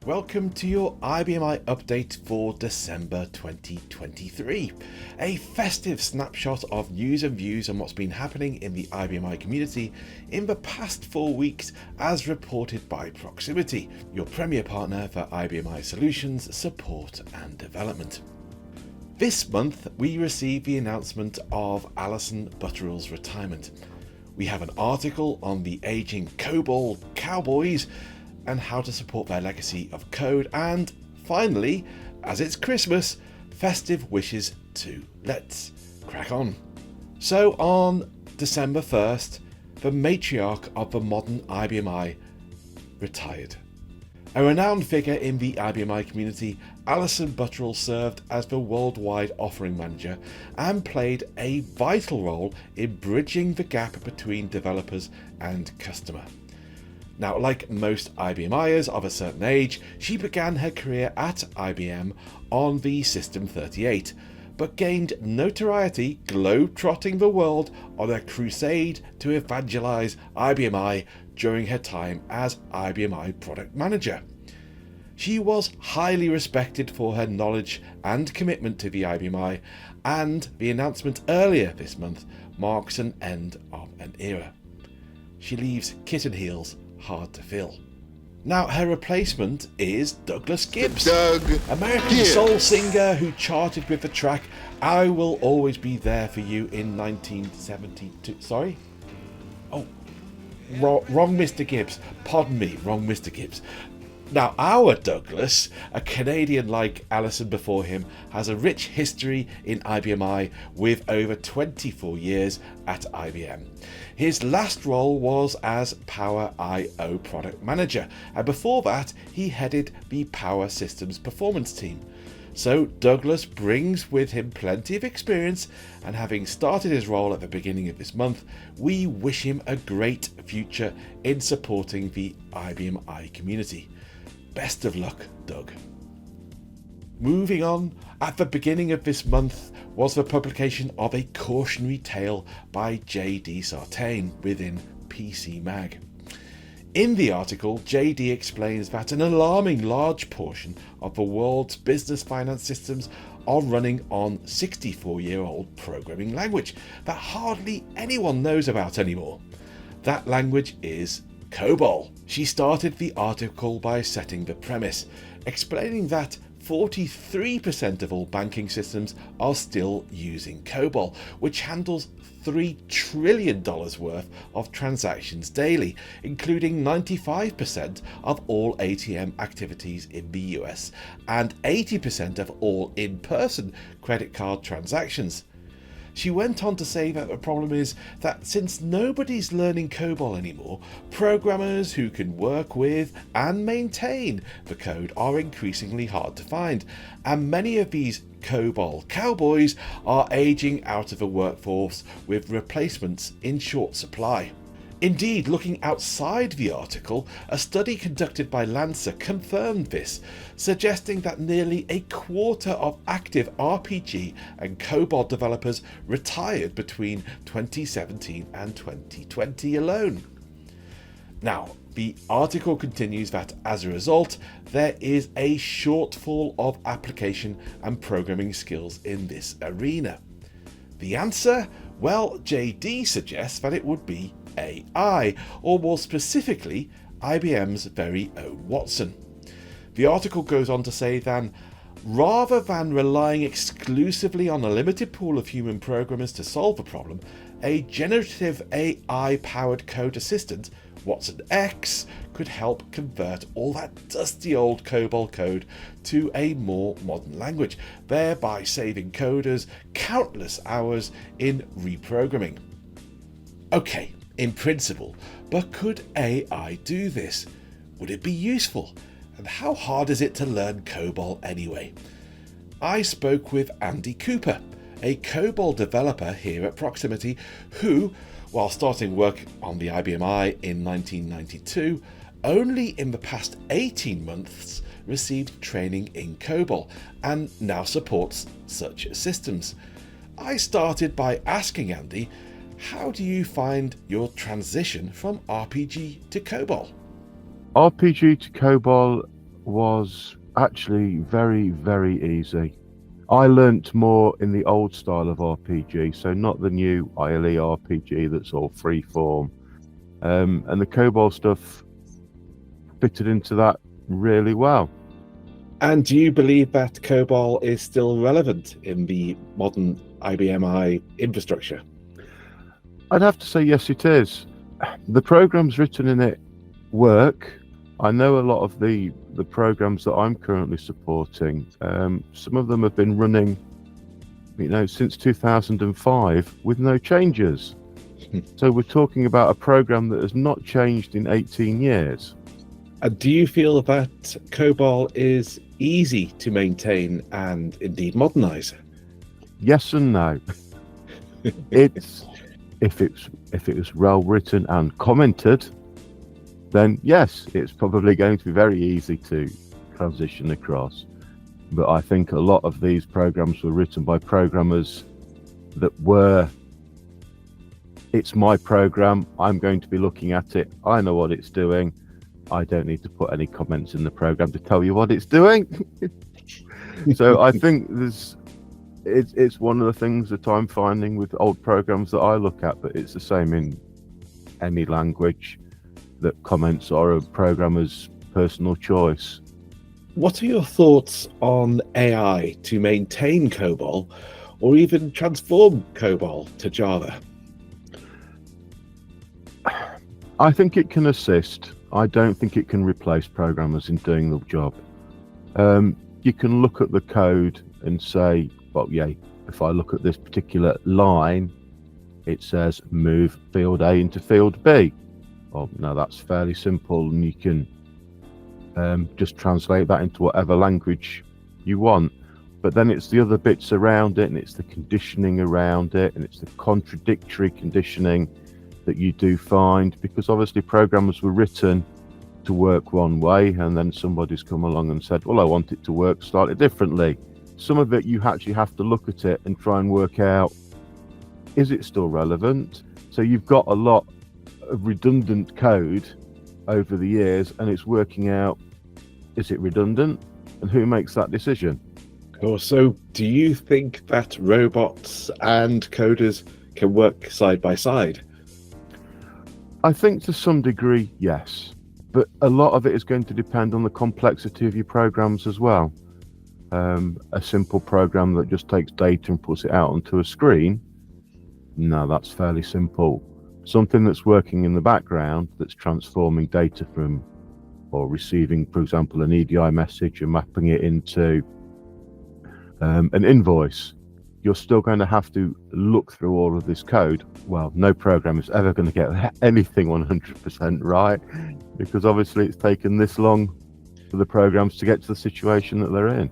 Welcome to your IBMI update for December 2023, a festive snapshot of news and views on what's been happening in the IBMI community in the past 4 weeks as reported by Proximity, your premier partner for IBMI solutions, support and development. This month we received the announcement of Alison Butterill's retirement. We have an article on the aging COBOL cowboys and how to support their legacy of code, and finally, as it's Christmas, festive wishes too. Let's crack on. So on December 1st, the matriarch of the modern IBMI retired. A renowned figure in the IBMI community, Alison Butterill served as the worldwide offering manager and played a vital role in bridging the gap between developers and customer. Now, like most IBMiers of a certain age, she began her career at IBM on the System 38, but gained notoriety globe-trotting the world on a crusade to evangelize IBMI during her time as IBMI product manager. She was highly respected for her knowledge and commitment to the IBMI, and the announcement earlier this month marks an end of an era. She leaves kitten heels hard to fill. Now, her replacement is Douglas Gibbs, American soul singer who charted with the track "I Will Always Be There for You" in 1972. Sorry? Oh, wrong Mr. Gibbs. Pardon me, wrong Mr. Gibbs. Now, our Douglas, a Canadian like Alison before him, has a rich history in IBMI with over 24 years at IBM. His last role was as Power I/O product manager, and before that he headed the Power Systems performance team. So Douglas brings with him plenty of experience, and having started his role at the beginning of this month, we wish him a great future in supporting the IBMI community. Best of luck, Doug. Moving on, at the beginning of this month was the publication of a cautionary tale by J.D. Sartain within PC Mag. In the article, J.D. explains that an alarming large portion of the world's business finance systems are running on 64-year-old programming language that hardly anyone knows about anymore. That language is COBOL. She started the article by setting the premise, explaining that 43% of all banking systems are still using COBOL, which handles $3 trillion worth of transactions daily, including 95% of all ATM activities in the US and 80% of all in-person credit card transactions. She went on to say that the problem is that since nobody's learning COBOL anymore, programmers who can work with and maintain the code are increasingly hard to find, and many of these COBOL cowboys are aging out of the workforce with replacements in short supply. Indeed, looking outside the article, a study conducted by Lancer confirmed this, suggesting that nearly a quarter of active RPG and COBOL developers retired between 2017 and 2020 alone. Now, the article continues that as a result, there is a shortfall of application and programming skills in this arena. The answer? Well, JD suggests that it would be AI, or more specifically, IBM's very own Watson. The article goes on to say that rather than relying exclusively on a limited pool of human programmers to solve the problem, a generative AI-powered code assistant, Watson X, could help convert all that dusty old COBOL code to a more modern language, thereby saving coders countless hours in reprogramming. Okay, in principle, but could AI do this? Would it be useful? And how hard is it to learn COBOL anyway? I spoke with Andy Cooper, a COBOL developer here at Proximity, who, while starting work on the IBMI in 1992, only in the past 18 months received training in COBOL and now supports such systems. I started by asking Andy, how do you find your transition from RPG to COBOL? RPG to COBOL was actually very, very easy. I learnt more in the old style of RPG, so not the new ILE RPG that's all free form. And the COBOL stuff fitted into that really well. And do you believe that COBOL is still relevant in the modern IBM infrastructure? I'd have to say yes, it is. The programs written in it work. I know a lot of the programs that I'm currently supporting. Some of them have been running, since 2005 with no changes. So we're talking about a program that has not changed in 18 years. And do you feel that COBOL is easy to maintain and indeed modernize? Yes and no. It's if it was well written and commented, then yes, it's probably going to be very easy to transition across. But I think a lot of these programs were written by programmers that it's my program, I'm going to be looking at it, I know what it's doing, I don't need to put any comments in the program to tell you what it's doing. So I think it's one of the things that I'm finding with old programs that I look at, but it's the same in any language, that comments are a programmer's personal choice. What are your thoughts on AI to maintain COBOL or even transform COBOL to Java? I think it can assist. I don't think it can replace programmers in doing the job. You can look at the code and say, well, yeah, if I look at this particular line, it says move field A into field B. Well, no, that's fairly simple, and you can just translate that into whatever language you want. But then it's the other bits around it, and it's the conditioning around it, and it's the contradictory conditioning that you do find, because obviously programmers were written to work one way, and then somebody's come along and said, well, I want it to work slightly differently. Some of it you actually have to look at it and try and work out, is it still relevant? So you've got a lot of redundant code over the years, and it's working out, is it redundant, and who makes that decision? So do you think that robots and coders can work side by side? I think to some degree, yes, but a lot of it is going to depend on the complexity of your programs as well. A simple program that just takes data and puts it out onto a screen, no, that's fairly simple. Something that's working in the background, that's transforming data from, or receiving, for example, an EDI message and mapping it into an invoice, you're still going to have to look through all of this code. Well, no program is ever going to get anything 100% right, because obviously it's taken this long for the programs to get to the situation that they're in.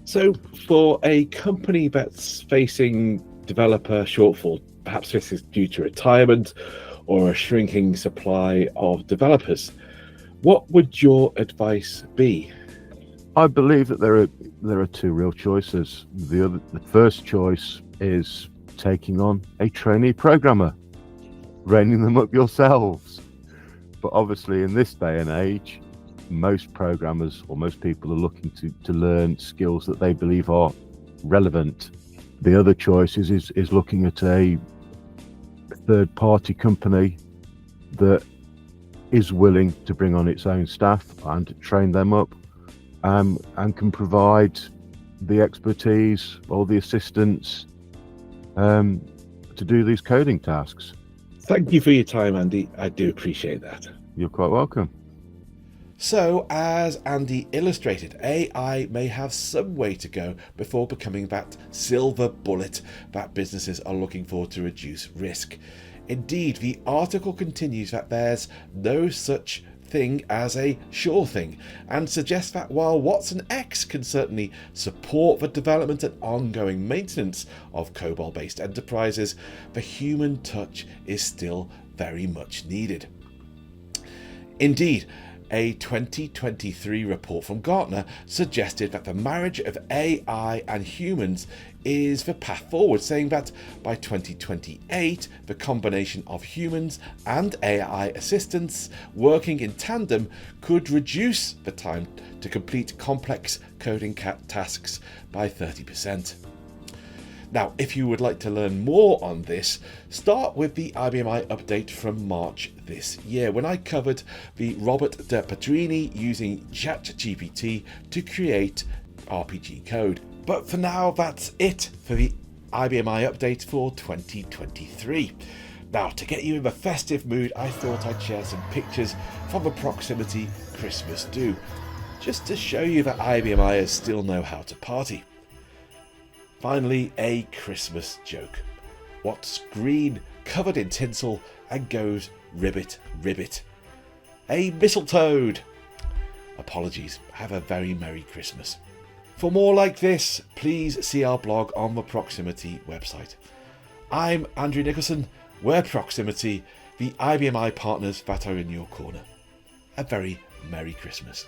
So for a company that's facing developer shortfall, perhaps this is due to retirement or a shrinking supply of developers, what would your advice be? I believe that there are two real choices. The first choice is taking on a trainee programmer, training them up yourselves. But obviously in this day and age, most programmers or most people are looking to learn skills that they believe are relevant. The other choice is looking at a third-party company that is willing to bring on its own staff and train them up, and can provide the expertise or the assistance to do these coding tasks. Thank you for your time, Andy. I do appreciate that. You're quite welcome. So, as Andy illustrated, AI may have some way to go before becoming that silver bullet that businesses are looking for to reduce risk. Indeed, the article continues that there's no such thing as a sure thing, and suggests that while Watson X can certainly support the development and ongoing maintenance of COBOL-based enterprises, the human touch is still very much needed. Indeed, A 2023 report from Gartner suggested that the marriage of AI and humans is the path forward, saying that by 2028, the combination of humans and AI assistants working in tandem could reduce the time to complete complex coding tasks by 30%. Now, if you would like to learn more on this, start with the IBM update from March this year, when I covered the Robert de Petrini using ChatGPT to create RPG code. But for now, that's it for the IBM update for 2023. Now, to get you in the festive mood, I thought I'd share some pictures from the Proximity Christmas do, just to show you that IBMers still know how to party. Finally, a Christmas joke. What's green, covered in tinsel, and goes ribbit, ribbit? A mistletoe. Apologies, have a very Merry Christmas. For more like this, please see our blog on the Proximity website. I'm Andrew Nicholson, we're Proximity, the IBM partners that are in your corner. A very Merry Christmas.